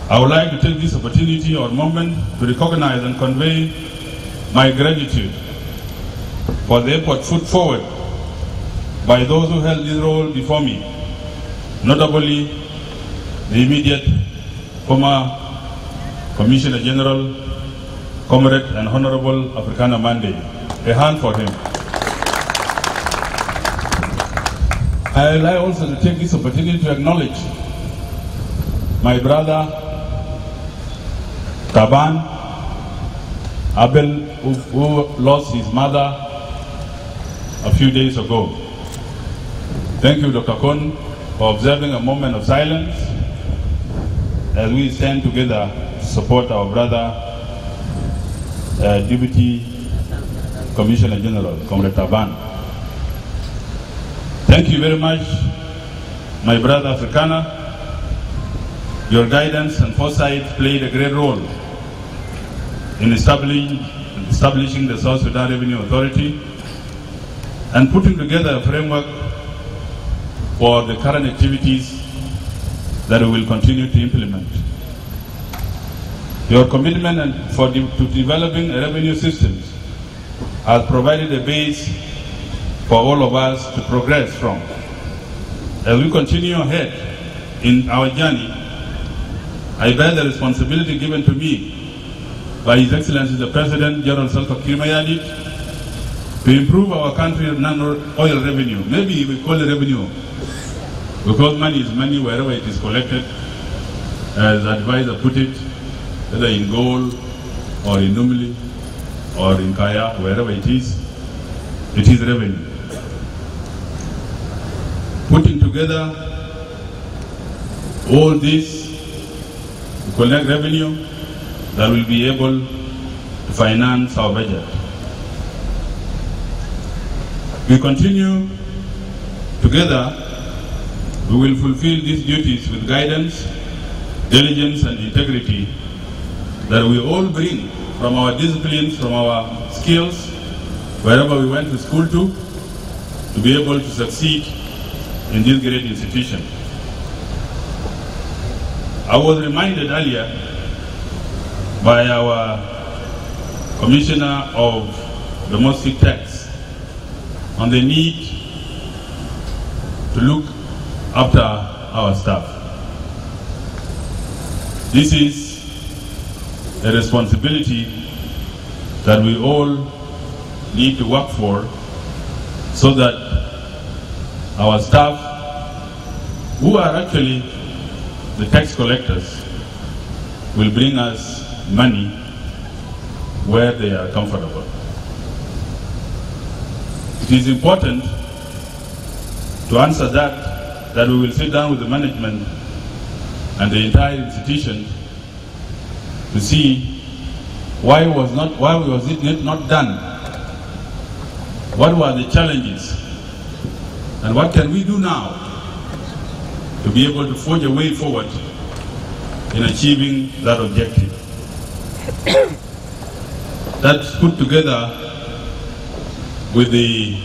I would like to take this opportunity or moment to recognize and convey my gratitude for the effort put forward by those who held this role before me, notably the immediate former Commissioner General, Comrade and Honorable Africana Mande. A hand for him. I would like also to take this opportunity to acknowledge my brother Taban Abel, who lost his mother a few days ago. Thank you, Dr. Kon, for observing a moment of silence as we stand together to support our brother, Deputy Commissioner General, Comrade Taban. Thank you very much, my brother Africana. Your guidance and foresight played a great role in establishing the South Sudan Revenue Authority and putting together a framework for the current activities that we will continue to implement. Your commitment to developing a revenue system has provided a base for all of us to progress from. As we continue ahead in our journey, I bear the responsibility given to me by His Excellency the President, General Salva Kiir Mayardit, to improve our country's non-oil revenue. Maybe we call it revenue, because money is money wherever it is collected, as the advisor put it, whether in gold or in Numili or in Kaya, wherever it is revenue. Putting together all this to collect revenue that will be able to finance our budget. We continue together, we will fulfill these duties with guidance, diligence and integrity that we all bring from our disciplines, from our skills, wherever we went to school to be able to succeed in this great institution. I was reminded earlier by our Commissioner of Domestic Tax on the need to look after our staff. This is a responsibility that we all need to work for, so that our staff, who are actually the tax collectors, will bring us money where they are comfortable. It is important to answer that we will sit down with the management and the entire institution to see why was it not done? What were the challenges? And what can we do now to be able to forge a way forward in achieving that objective? That's put together with the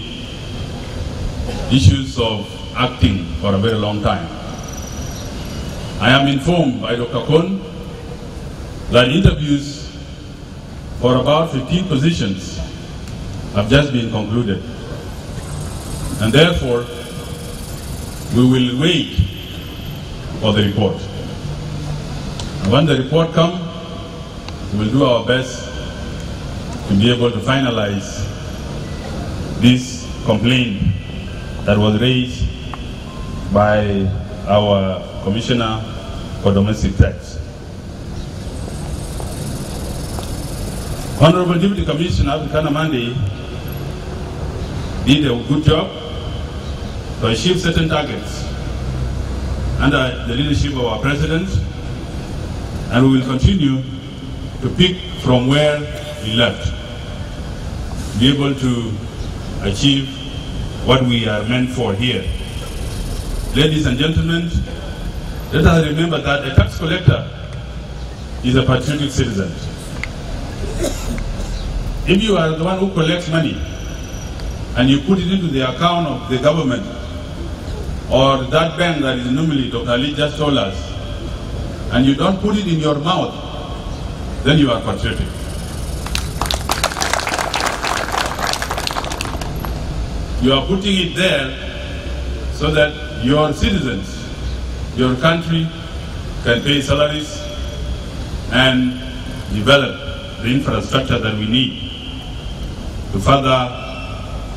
issues of acting for a very long time. I am informed by Dr. Kon that interviews for about 15 positions have just been concluded. And therefore, we will wait for the report. And when the report comes, we will do our best to be able to finalize this complaint that was raised by our Commissioner for Domestic Tax. Honorable Deputy Commissioner Africana Mande did a good job to achieve certain targets under the leadership of our President, and we will continue to pick from where we left, be able to achieve what we are meant for here. Ladies and gentlemen, let us remember that a tax collector is a patriotic citizen. If you are the one who collects money and you put it into the account of the government or that bank that is normally Dr. Ali just told us, and you don't put it in your mouth, then you are patriotic. You are putting it there so that your citizens, your country, can pay salaries and develop the infrastructure that we need to further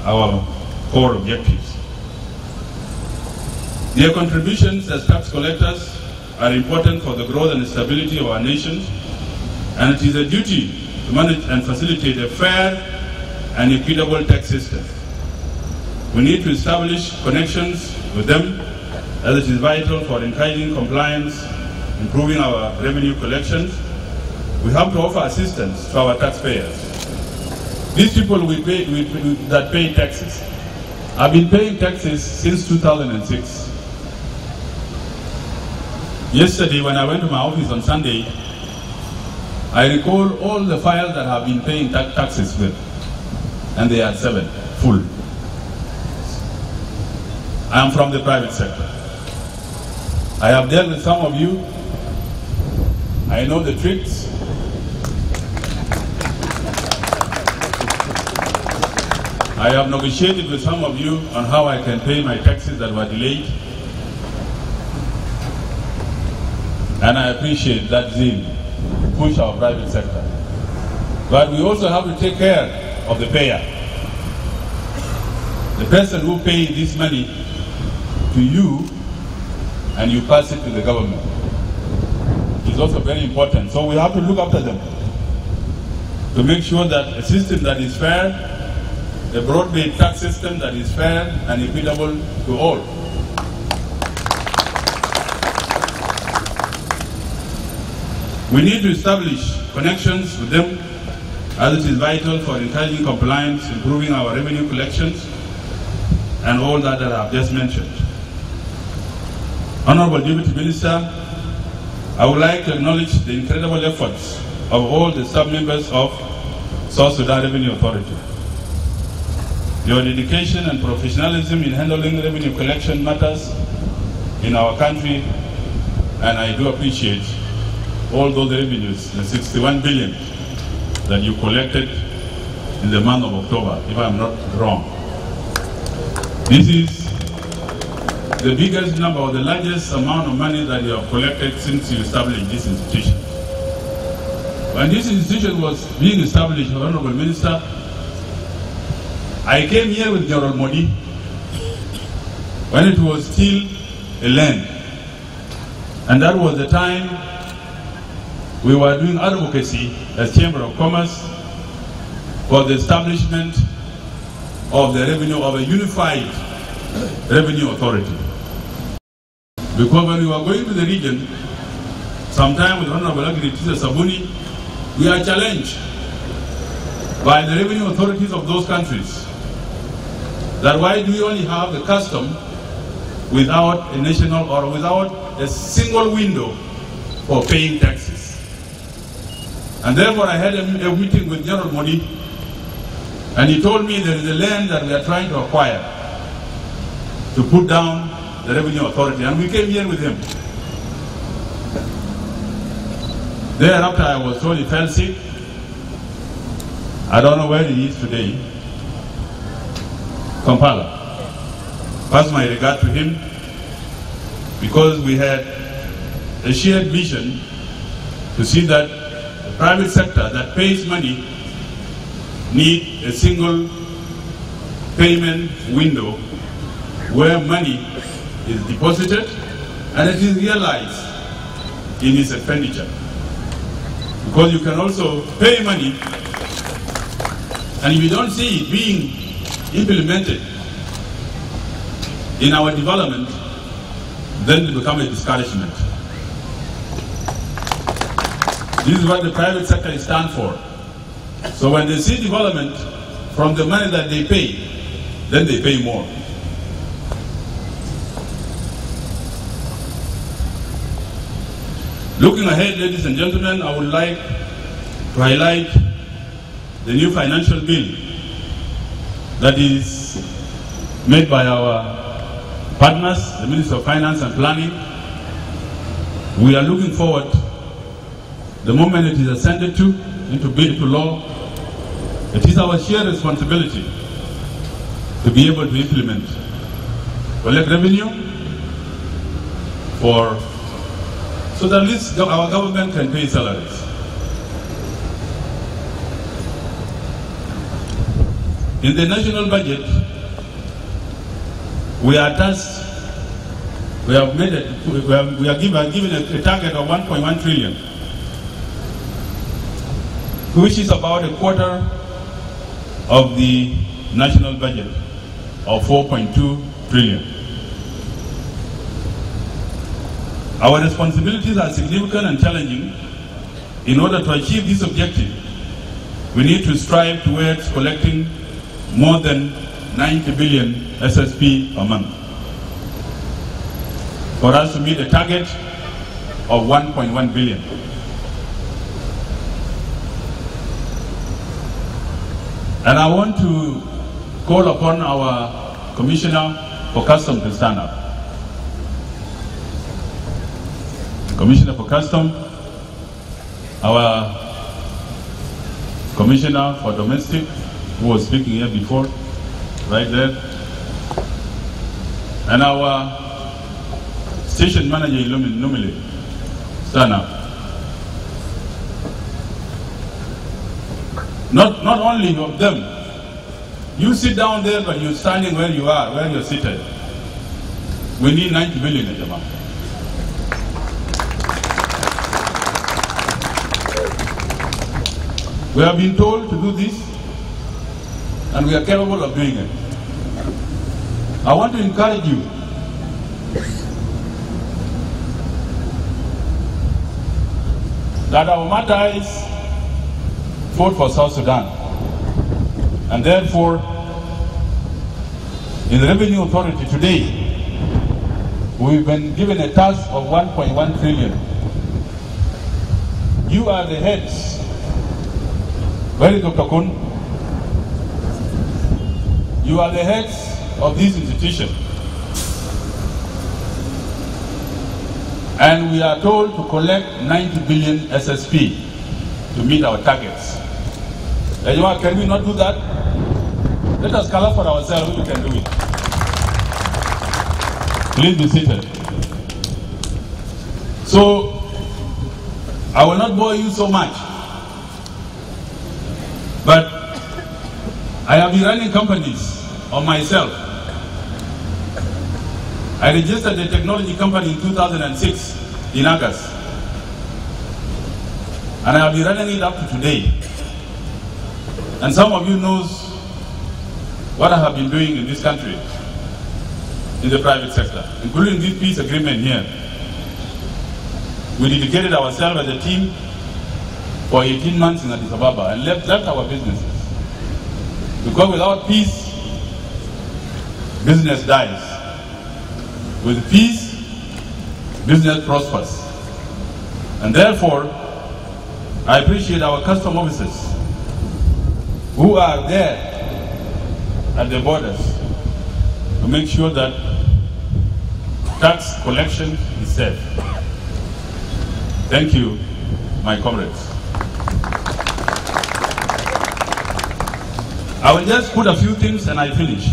our core objectives. Their contributions as tax collectors are important for the growth and stability of our nation, and it is a duty to manage and facilitate a fair and equitable tax system. We need to establish connections with them, as it is vital for encouraging compliance, improving our revenue collections. We have to offer assistance to our taxpayers. These people that pay taxes have been paying taxes since 2006. Yesterday, when I went to my office on Sunday, I recall all the files that have been paying taxes with, and they are 7, full. I am from the private sector. I have dealt with some of you. I know the tricks. I have negotiated with some of you on how I can pay my taxes that were delayed. And I appreciate that zeal to push our private sector. But we also have to take care of the payer. The person who pays this money to you and you pass it to the government is also very important. So we have to look after them to make sure that a system that is fair, a broad-based tax system that is fair and equitable to all. We need to establish connections with them, as it is vital for encouraging compliance, improving our revenue collections, and all that I have just mentioned. Honorable Deputy Minister, I would like to acknowledge the incredible efforts of all the sub-members of South Sudan Revenue Authority. Your dedication and professionalism in handling revenue collection matters in our country, and I do appreciate all those revenues, the 61 billion that you collected in the month of October, if I'm not wrong. This is the biggest number or the largest amount of money that you have collected since you established this institution. When this institution was being established, Honorable Minister, I came here with General Modi when it was still a land. And that was the time we were doing advocacy as Chamber of Commerce for the establishment of the revenue of a unified revenue authority. Because when we were going to the region, sometime with Honorable Agri-Tisa Sabuni, we are challenged by the revenue authorities of those countries that why do we only have the custom without a national or without a single window for paying taxes. And therefore I had a meeting with General Modi, and he told me there is a land that we are trying to acquire to put down the revenue authority, and we came here with him. Thereafter I was told he fell sick. I don't know where he is today. Kampala. Pass my regard to him, because we had a shared vision to see that the private sector that pays money need a single payment window where money is deposited and it is realized in its expenditure. Because you can also pay money, and if you don't see it being implemented in our development, then it becomes a discouragement. This is what the private sector stands for. So when they see development from the money that they pay, then they pay more. Looking ahead, ladies and gentlemen, I would like to highlight the new financial bill that is made by our partners, the Minister of Finance and Planning, We are looking forward, the moment it is ascended into law, it is our shared responsibility to be able to implement, collect revenue so that at least our government can pay salaries. In the national budget, we are tasked. We are given a target of 1.1 trillion, which is about a quarter of the national budget of 4.2 trillion. Our responsibilities are significant and challenging. In order to achieve this objective, we need to strive towards collecting more than 90 billion SSP a month for us to meet a target of 1.1 billion. And I want to call upon our Commissioner for Customs to stand up. Commissioner for Customs, our Commissioner for Domestic, who was speaking here before, right there, and our Station Manager in Numile, stand up. Not only of them, you sit down there, but you're standing where you are, where you're seated. We need 90 billion at the moment. We have been told to do this, and we are capable of doing it. I want to encourage you that our martyrs fought for South Sudan, and therefore, in the Revenue Authority today, we've been given a task of 1.1 trillion. You are the heads. Where is Dr. Kun? You are the heads of this institution. And we are told to collect 90 billion SSP to meet our targets. Can we not do that? Let us call for ourselves, we can do it. Please be seated. So, I will not bore you so much. But I have been running companies on myself. I registered a technology company in 2006 in August. And I have been running it up to today. And some of you knows what I have been doing in this country, in the private sector, including this peace agreement here. We dedicated ourselves as a team for 18 months in Addis Ababa and left our businesses. Because without peace, business dies. With peace, business prospers. And therefore, I appreciate our custom officers who are there at the borders to make sure that tax collection is safe. Thank you, my comrades. I will just put a few things and I finish.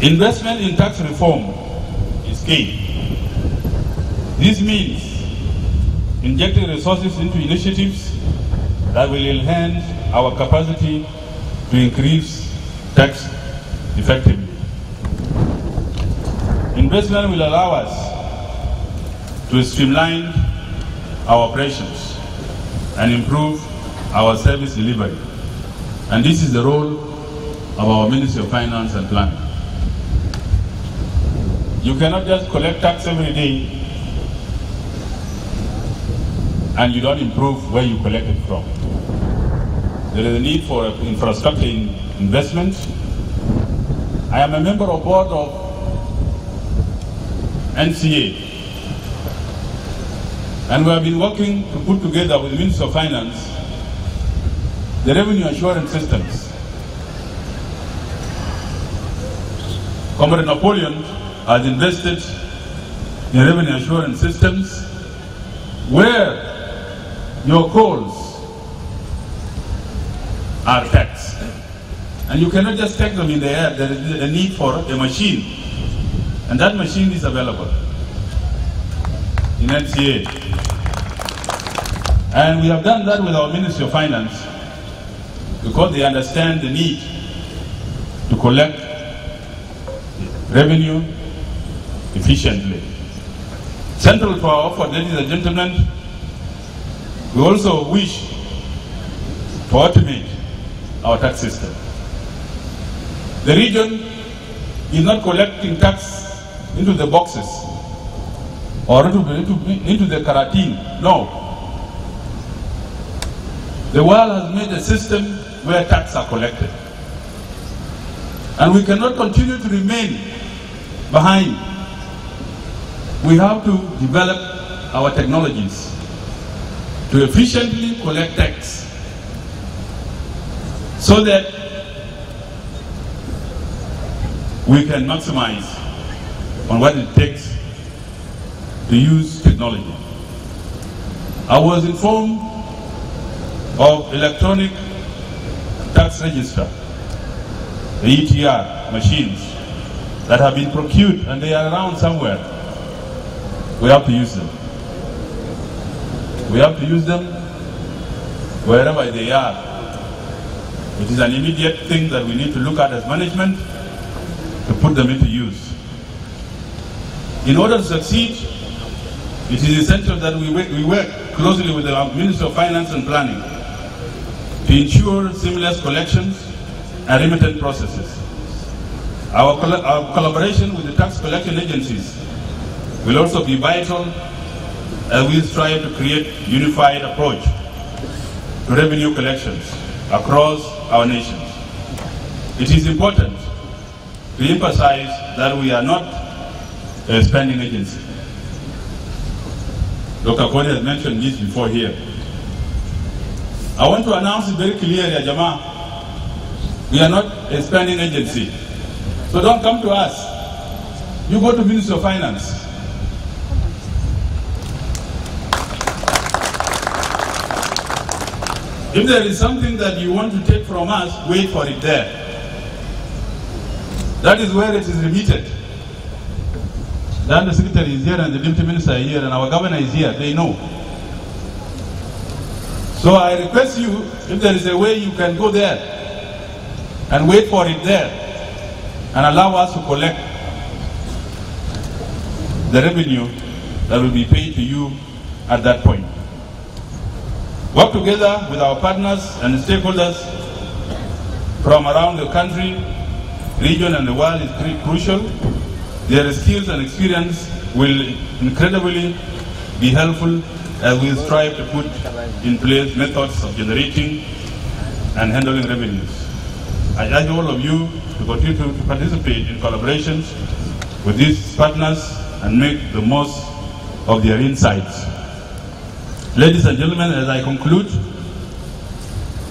Investment in tax reform is key. This means injecting resources into initiatives that will enhance our capacity to increase tax effectively. Investment will allow us to streamline our operations and improve our service delivery. And this is the role of our Ministry of Finance and Planning. You cannot just collect tax every day and you don't improve where you collect it from. There is a need for infrastructure investment. I am a member of board of NCA, and we have been working to put together with the Ministry of Finance the revenue assurance systems. Comrade Napoleon has invested in revenue assurance systems where your calls are taxed. And you cannot just take them in the air. There is a need for a machine. And that machine is available in NCA. And we have done that with our Ministry of Finance because they understand the need to collect revenue efficiently. Central to our effort, ladies and gentlemen, we also wish to automate our tax system. The region is not collecting tax into the boxes or into the karatin. No. The world has made a system where tax are collected. And we cannot continue to remain behind. We have to develop our technologies to efficiently collect tax so that we can maximize on what it takes to use technology. I was informed of electronic tax register, the ETR machines that have been procured and they are around somewhere. We have to use them. We have to use them wherever they are. It is an immediate thing that we need to look at as management to put them into use. In order to succeed, it is essential that we work closely with the Ministry of Finance and Planning to ensure seamless collections and remittance processes. Our collaboration with the tax collection agencies will also be vital as we strive to create a unified approach to revenue collections across our nations. It is important to emphasize that we are not a spending agency. Dr. Kone has mentioned this before here. I want to announce it very clearly, Jama. We are not a spending agency. So don't come to us. You go to Ministry of Finance. If there is something that you want to take from us, wait for it there. That is where it is remitted. The Undersecretary is here and the Deputy Minister is here and our Governor is here. They know. So I request you, if there is a way you can go there and wait for it there and allow us to collect the revenue that will be paid to you at that point. Work together with our partners and stakeholders from around the country, region and the world is crucial. Their skills and experience will incredibly be helpful as we strive to put in place methods of generating and handling revenues. I urge all of you to continue to participate in collaborations with these partners and make the most of their insights. Ladies and gentlemen, as I conclude,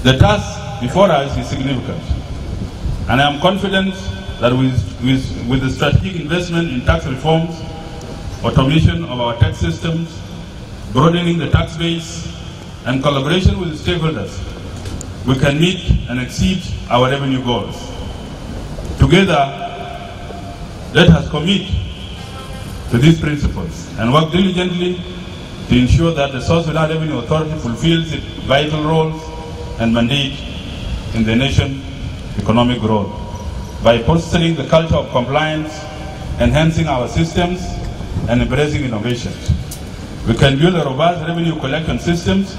the task before us is significant. And I am confident that with the strategic investment in tax reforms, automation of our tax systems, broadening the tax base, and collaboration with the stakeholders, we can meet and exceed our revenue goals. Together, let us commit to these principles and work diligently to ensure that the South Sudan Revenue Authority fulfills its vital roles and mandate in the nation's economic growth by fostering the culture of compliance, enhancing our systems, and embracing innovations. We can build a robust revenue collection systems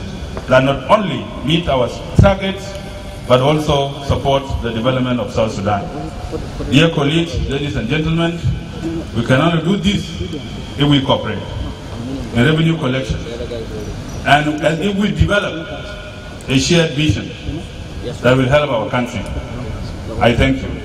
that not only meet our targets, but also support the development of South Sudan. Dear colleagues, ladies and gentlemen, we can only do this if we cooperate in revenue collection and if we develop a shared vision that will help our country. I thank you.